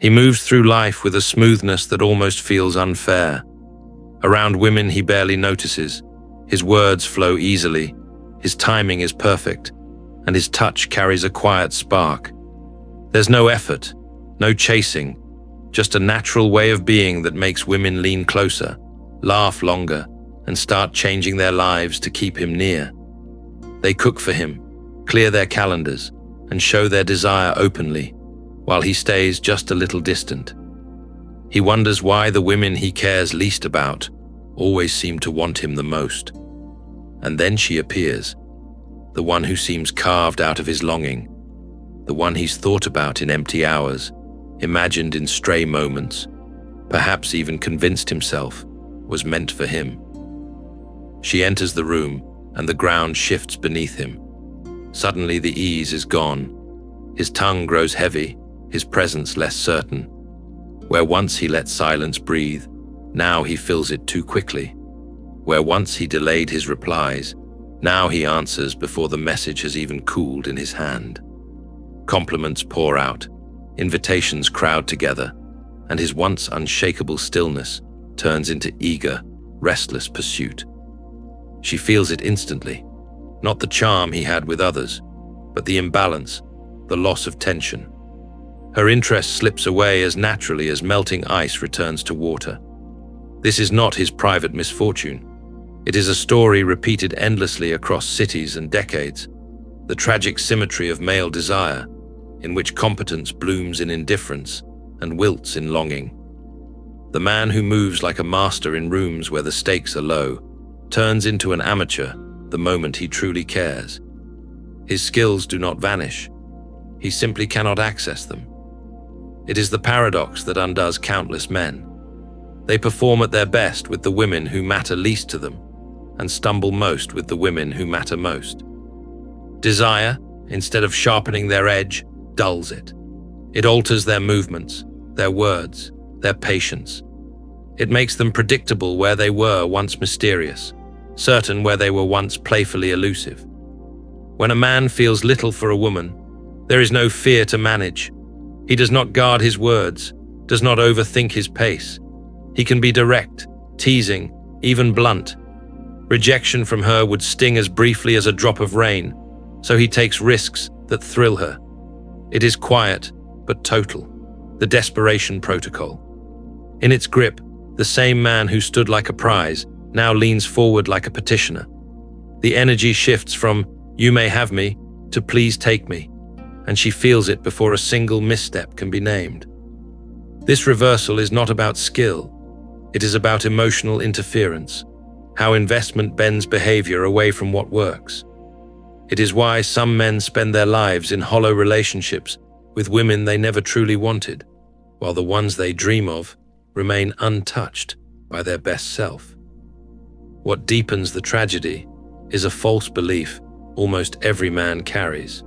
He moves through life with a smoothness that almost feels unfair. Around women he barely notices. His words flow easily, his timing is perfect, and his touch carries a quiet spark. There's no effort, no chasing, just a natural way of being that makes women lean closer, laugh longer, and start changing their lives to keep him near. They cook for him, clear their calendars, and show their desire openly, while he stays just a little distant. He wonders why the women he cares least about always seem to want him the most. And then she appears, the one who seems carved out of his longing, the one he's thought about in empty hours, imagined in stray moments, perhaps even convinced himself was meant for him. She enters the room, and the ground shifts beneath him. Suddenly the ease is gone. His tongue grows heavy, his presence less certain. Where once he let silence breathe, now he fills it too quickly. Where once he delayed his replies, now he answers before the message has even cooled in his hand. Compliments pour out, invitations crowd together, and his once unshakable stillness turns into eager, restless pursuit. She feels it instantly, not the charm he had with others, but the imbalance, the loss of tension. Her interest slips away as naturally as melting ice returns to water. This is not his private misfortune. It is a story repeated endlessly across cities and decades, the tragic symmetry of male desire, in which competence blooms in indifference and wilts in longing. The man who moves like a master in rooms where the stakes are low turns into an amateur the moment he truly cares. His skills do not vanish. He simply cannot access them. It is the paradox that undoes countless men. They perform at their best with the women who matter least to them, and stumble most with the women who matter most. Desire, instead of sharpening their edge, dulls it. It alters their movements, their words, their patience. It makes them predictable where they were once mysterious, certain where they were once playfully elusive. When a man feels little for a woman, there is no fear to manage. He does not guard his words, does not overthink his pace. He can be direct, teasing, even blunt. Rejection from her would sting as briefly as a drop of rain, so he takes risks that thrill her. It is quiet, but total, the desperation protocol. In its grip, the same man who stood like a prize now leans forward like a petitioner. The energy shifts from, "You may have me," to "Please take me," and she feels it before a single misstep can be named. This reversal is not about skill. It is about emotional interference, how investment bends behavior away from what works. It is why some men spend their lives in hollow relationships with women they never truly wanted, while the ones they dream of remain untouched by their best self. What deepens the tragedy is a false belief almost every man carries,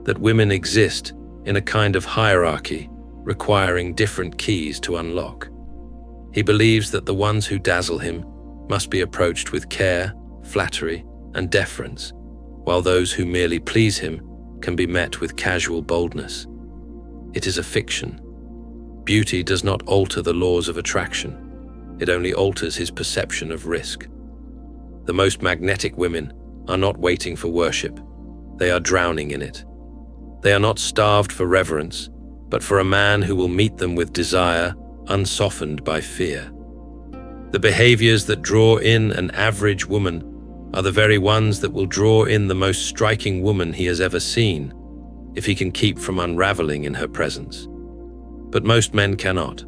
that women exist in a kind of hierarchy requiring different keys to unlock. He believes that the ones who dazzle him must be approached with care, flattery, and deference, while those who merely please him can be met with casual boldness. It is a fiction. Beauty does not alter the laws of attraction. It only alters his perception of risk. The most magnetic women are not waiting for worship. They are drowning in it. They are not starved for reverence, but for a man who will meet them with desire, unsoftened by fear. The behaviors that draw in an average woman are the very ones that will draw in the most striking woman he has ever seen, if he can keep from unraveling in her presence. But most men cannot.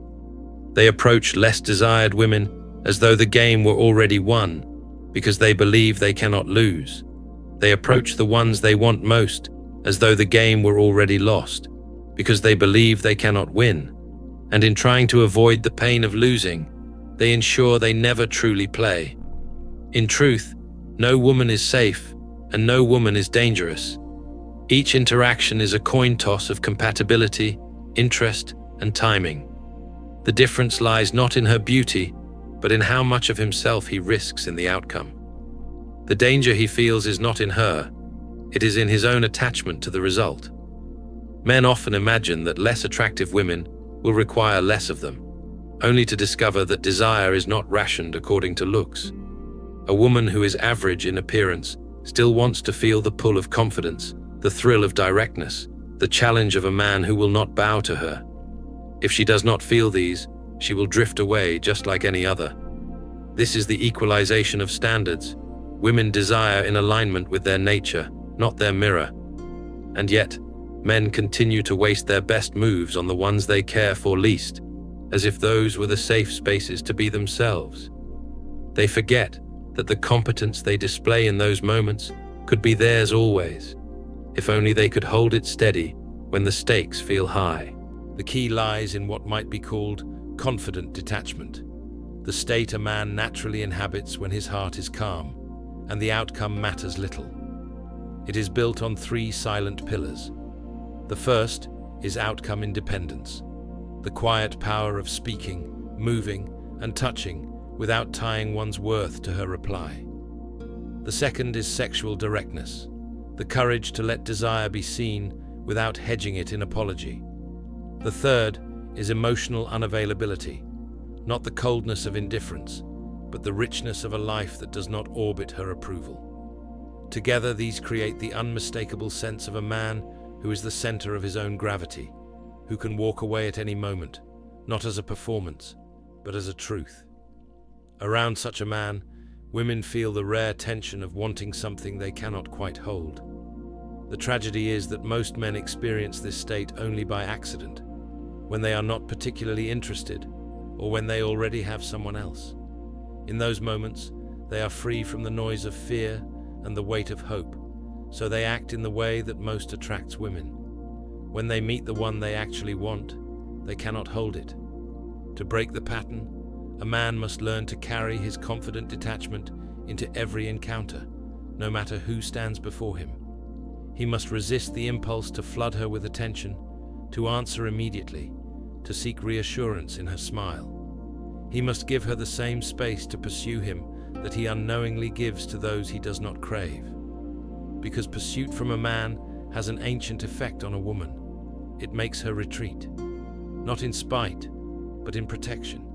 They approach less desired women as though the game were already won, because they believe they cannot lose. They approach the ones they want most as though the game were already lost, because they believe they cannot win. And in trying to avoid the pain of losing, they ensure they never truly play. In truth, no woman is safe, and no woman is dangerous. Each interaction is a coin toss of compatibility, interest, and timing. The difference lies not in her beauty, but in how much of himself he risks in the outcome. The danger he feels is not in her, it is in his own attachment to the result. Men often imagine that less attractive women will require less of them, only to discover that desire is not rationed according to looks. A woman who is average in appearance still wants to feel the pull of confidence, the thrill of directness, the challenge of a man who will not bow to her. If she does not feel these, she will drift away just like any other. This is the equalization of standards. Women desire in alignment with their nature, not their mirror. And yet, men continue to waste their best moves on the ones they care for least, as if those were the safe spaces to be themselves. They forget that the competence they display in those moments could be theirs always, if only they could hold it steady when the stakes feel high. The key lies in what might be called confident detachment, the state a man naturally inhabits when his heart is calm, and the outcome matters little. It is built on three silent pillars. The first is outcome independence, the quiet power of speaking, moving, and touching without tying one's worth to her reply. The second is sexual directness, the courage to let desire be seen without hedging it in apology. The third is emotional unavailability, not the coldness of indifference, but the richness of a life that does not orbit her approval. Together, these create the unmistakable sense of a man who is the center of his own gravity, who can walk away at any moment, not as a performance, but as a truth. Around such a man, women feel the rare tension of wanting something they cannot quite hold. The tragedy is that most men experience this state only by accident, when they are not particularly interested, or when they already have someone else. In those moments, they are free from the noise of fear and the weight of hope, so they act in the way that most attracts women. When they meet the one they actually want, they cannot hold it. To break the pattern, a man must learn to carry his confident detachment into every encounter, no matter who stands before him. He must resist the impulse to flood her with attention, to answer immediately, to seek reassurance in her smile. He must give her the same space to pursue him that he unknowingly gives to those he does not crave. Because pursuit from a man has an ancient effect on a woman. It makes her retreat, not in spite, but in protection.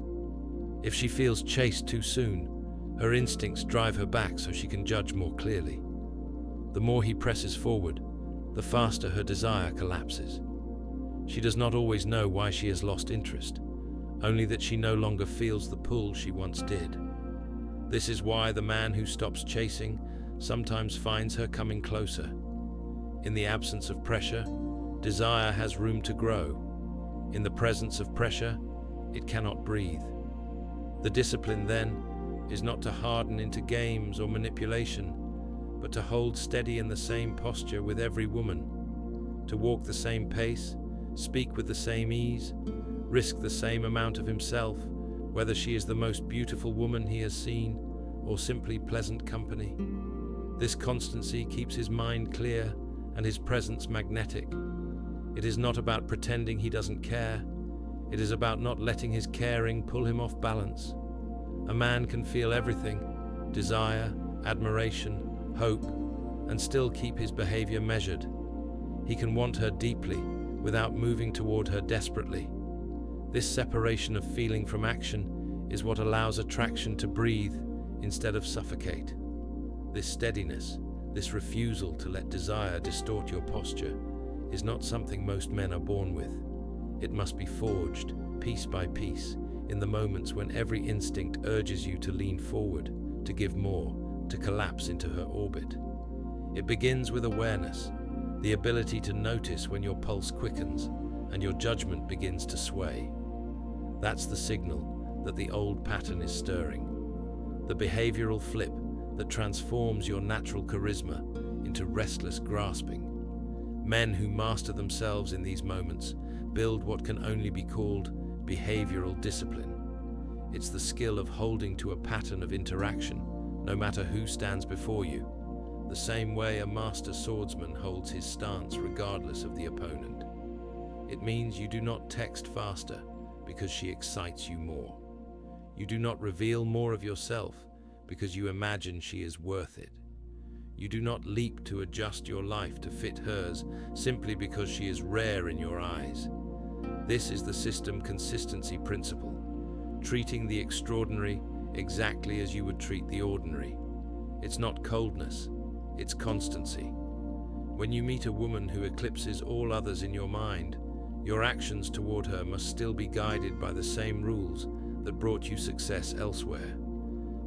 If she feels chased too soon, her instincts drive her back so she can judge more clearly. The more he presses forward, the faster her desire collapses. She does not always know why she has lost interest, only that she no longer feels the pull she once did. This is why the man who stops chasing sometimes finds her coming closer. In the absence of pressure, desire has room to grow. In the presence of pressure, it cannot breathe. The discipline, then, is not to harden into games or manipulation, but to hold steady in the same posture with every woman, to walk the same pace, speak with the same ease, risk the same amount of himself, whether she is the most beautiful woman he has seen or simply pleasant company. This constancy keeps his mind clear and his presence magnetic. It is not about pretending he doesn't care. It is about not letting his caring pull him off balance. A man can feel everything, desire, admiration, hope, and still keep his behavior measured. He can want her deeply without moving toward her desperately. This separation of feeling from action is what allows attraction to breathe instead of suffocate. This steadiness, this refusal to let desire distort your posture, is not something most men are born with. It must be forged, piece by piece, in the moments when every instinct urges you to lean forward, to give more, to collapse into her orbit. It begins with awareness, the ability to notice when your pulse quickens and your judgment begins to sway. That's the signal that the old pattern is stirring. The behavioral flip that transforms your natural charisma into restless grasping. Men who master themselves in these moments build what can only be called behavioral discipline. It's the skill of holding to a pattern of interaction, no matter who stands before you, the same way a master swordsman holds his stance regardless of the opponent. It means you do not text faster because she excites you more. You do not reveal more of yourself because you imagine she is worth it. You do not leap to adjust your life to fit hers simply because she is rare in your eyes. This is the system consistency principle, treating the extraordinary exactly as you would treat the ordinary. It's not coldness, it's constancy. When you meet a woman who eclipses all others in your mind, your actions toward her must still be guided by the same rules that brought you success elsewhere.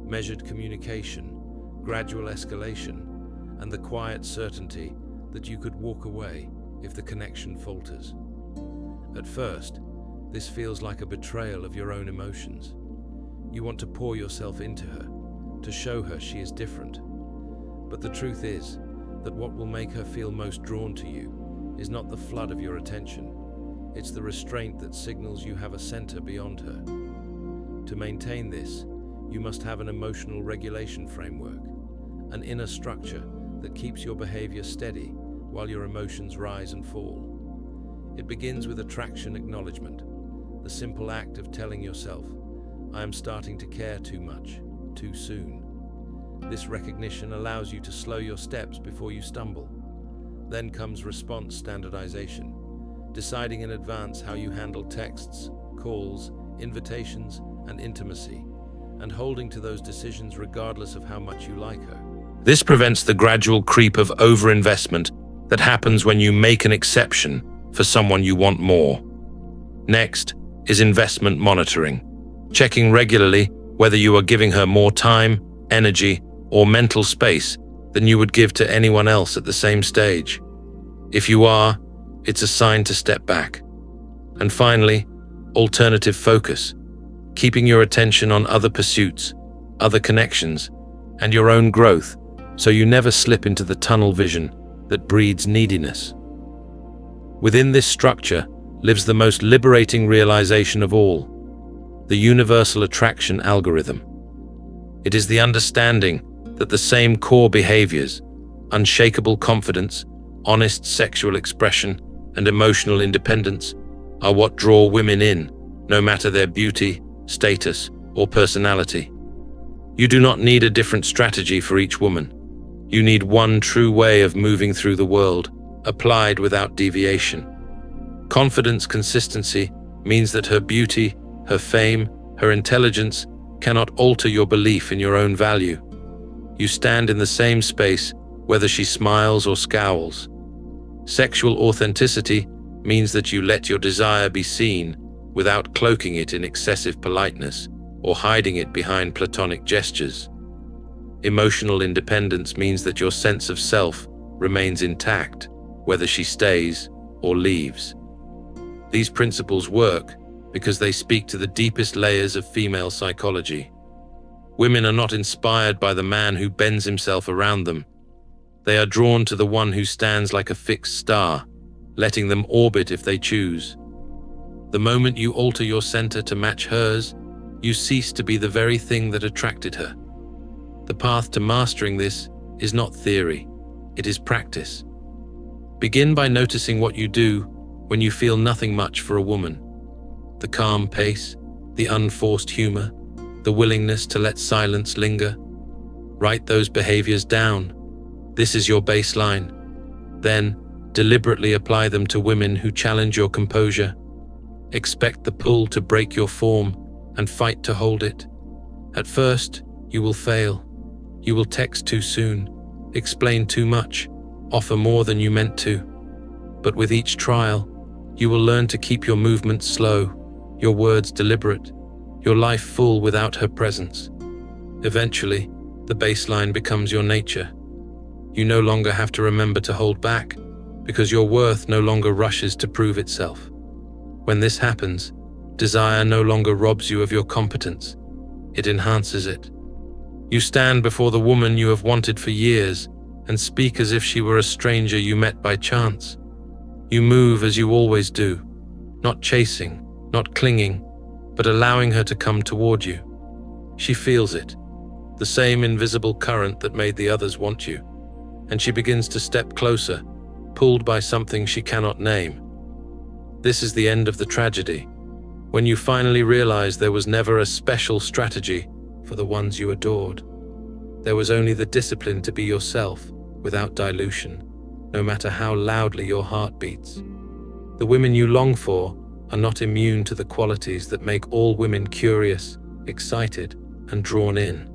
Measured communication, gradual escalation, and the quiet certainty that you could walk away if the connection falters. At first, this feels like a betrayal of your own emotions. You want to pour yourself into her, to show her she is different. But the truth is that what will make her feel most drawn to you is not the flood of your attention. It's the restraint that signals you have a center beyond her. To maintain this, you must have an emotional regulation framework, an inner structure that keeps your behavior steady while your emotions rise and fall. It begins with attraction acknowledgement, the simple act of telling yourself, I am starting to care too much, too soon. This recognition allows you to slow your steps before you stumble. Then comes response standardization, deciding in advance how you handle texts, calls, invitations, and intimacy, and holding to those decisions regardless of how much you like her. This prevents the gradual creep of overinvestment that happens when you make an exception for someone you want more. Next is investment monitoring, checking regularly whether you are giving her more time, energy, or mental space than you would give to anyone else at the same stage. If you are, it's a sign to step back. And finally, alternative focus, keeping your attention on other pursuits, other connections, and your own growth, so you never slip into the tunnel vision that breeds neediness. Within this structure lives the most liberating realization of all, the universal attraction algorithm. It is the understanding that the same core behaviors, unshakable confidence, honest sexual expression, and emotional independence, are what draw women in, no matter their beauty, status, or personality. You do not need a different strategy for each woman. You need one true way of moving through the world, applied without deviation. Confidence consistency means that her beauty, her fame, her intelligence cannot alter your belief in your own value. You stand in the same space whether she smiles or scowls. Sexual authenticity means that you let your desire be seen without cloaking it in excessive politeness or hiding it behind platonic gestures. Emotional independence means that your sense of self remains intact, whether she stays or leaves. These principles work because they speak to the deepest layers of female psychology. Women are not inspired by the man who bends himself around them. They are drawn to the one who stands like a fixed star, letting them orbit if they choose. The moment you alter your center to match hers, you cease to be the very thing that attracted her. The path to mastering this is not theory, it is practice. Begin by noticing what you do when you feel nothing much for a woman. The calm pace, the unforced humor, the willingness to let silence linger. Write those behaviors down. This is your baseline. Then, deliberately apply them to women who challenge your composure. Expect the pull to break your form and fight to hold it. At first, you will fail. You will text too soon, explain too much, offer more than you meant to. But with each trial, you will learn to keep your movements slow, your words deliberate, your life full without her presence. Eventually, the baseline becomes your nature. You no longer have to remember to hold back, because your worth no longer rushes to prove itself. When this happens, desire no longer robs you of your competence. It enhances it. You stand before the woman you have wanted for years and speak as if she were a stranger you met by chance. You move as you always do, not chasing, not clinging, but allowing her to come toward you. She feels it, the same invisible current that made the others want you, and she begins to step closer, pulled by something she cannot name. This is the end of the tragedy, when you finally realize there was never a special strategy for the ones you adored. There was only the discipline to be yourself without dilution, no matter how loudly your heart beats. The women you long for are not immune to the qualities that make all women curious, excited, and drawn in.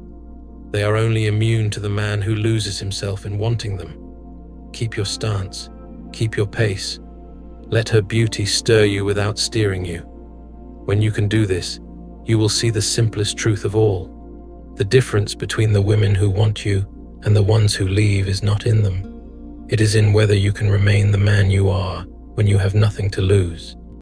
They are only immune to the man who loses himself in wanting them. Keep your stance, keep your pace. Let her beauty stir you without steering you. When you can do this, you will see the simplest truth of all. The difference between the women who want you and the ones who leave is not in them. It is in whether you can remain the man you are when you have nothing to lose.